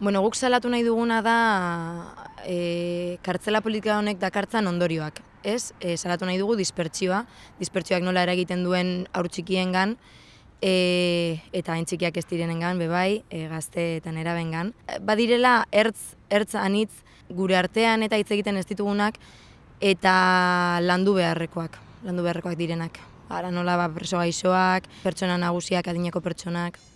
Bueno, guk salatu nahi duguna da kartzela politika honek dakartzan ondorioak. Ez? Salatu nahi dugu dispertsioak nola eragiten duen haur txikiengan, eta hain txikiak ez direnengan, bebai, gazte eta nerabengan. Badirela ertz anitz gure artean eta hitz egiten ez ditugunak eta landu beharrekoak direnak. Ara nola preso gaixoak, pertsona nagusiak, adineko pertsonak.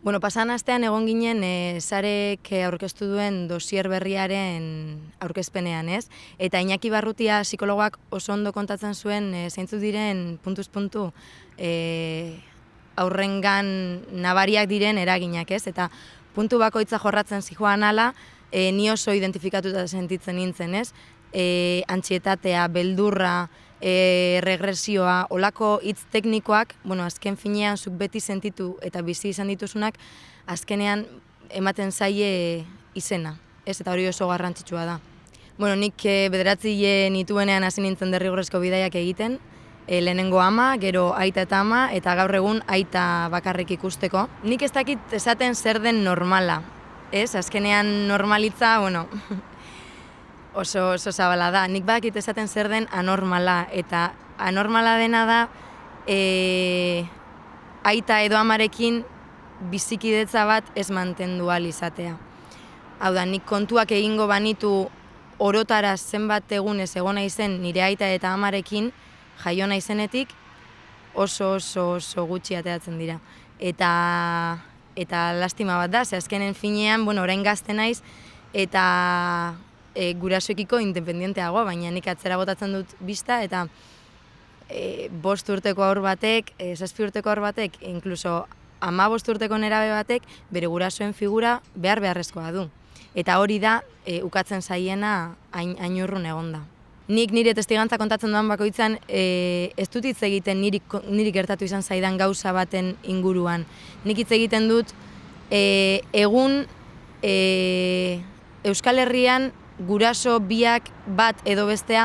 Bueno, pasan astean egon ginen Sarek aurkeztu duen dosier berriaren aurkezpenean, ez? Eta Iñaki Barrutia psikologoak oso ondo kontatzen zuen zeintzuk diren puntuz puntu aurrengan nabariak diren eraginak, ez? Eta puntu bakoitza jorratzen zijoan ala, ni oso identifikatuta sentitzen nintzen, ez? Antsietatea, beldurra, regresioa, olako hitz teknikoak, bueno, azken finean zuk beti sentitu eta bizi izan dituzunak, azkenean ematen zaie izena, ez? Eta hori oso garrantzitsua da. Bueno, nik 9 nituenean hasi nintzen derrigorrezko bidaiak egiten, lehenengo ama, gero aita eta ama, eta gaur egun aita bakarrik ikusteko. Nik ez dakit esaten zer den normala, ez? Azkenean normalitza, bueno, oso zabala da. Nik badakit esaten zer den anormala, eta anormala dena da aita edo amarekin bizikidetza bat ez mantendu ahal izatea. Hau da, nik kontuak egingo banitu orotara zenbat egunez egon naizen nire aita eta amarekin, jaio naizenetik oso gutxi ateratzen dira. Eta lastima bat da, ze azkenen finean, bueno, orain gazte naiz, eta gurasoekiko independenteagoa, baina nik atzera botatzen dut bista, eta 5 urteko haur batek, 7 urteko haur batek, inkluso 15 urteko nerabe batek, bere gurasoen figura beharrezkoa du. Eta hori da, ukatzen zaiena hain urrun egonda. Nik nire testigantza kontatzen duan bakoitzan, ez dut hitz egiten niri gertatu izan zaidan gauza baten inguruan. Nik hitz egiten dut, egun Euskal Herrian guraso biak bat edo bestea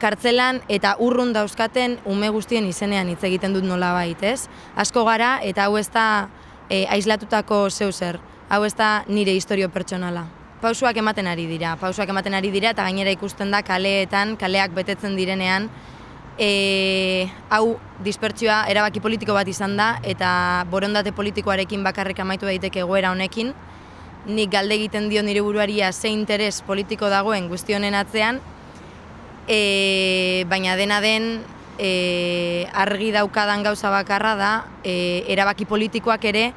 kartzelan eta urrun dauzkaten ume guztien izenean hitz egiten dut nolabait, ez? Asko gara eta hau ez da aislatutako zeuzer, hau ez da nire istorio pertsonala. Pausuak ematen ari dira eta gainera ikusten da kaleak betetzen direnean, hau dispertsioa erabaki politiko bat izan da eta borondate politikoarekin bakarrik amaitu daiteke egoera honekin. Nik galde egiten dio nire buruaria ze interes politiko dagoen guzti honen atzean, baina dena den argi daukadan gauza bakarra da, erabaki politikoak ere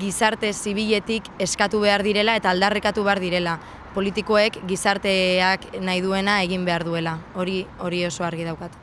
gizarte zibiletik eskatu behar direla eta aldarrekatu behar direla. Politikoek gizarteak nahi duena egin behar duela, hori oso argi daukat.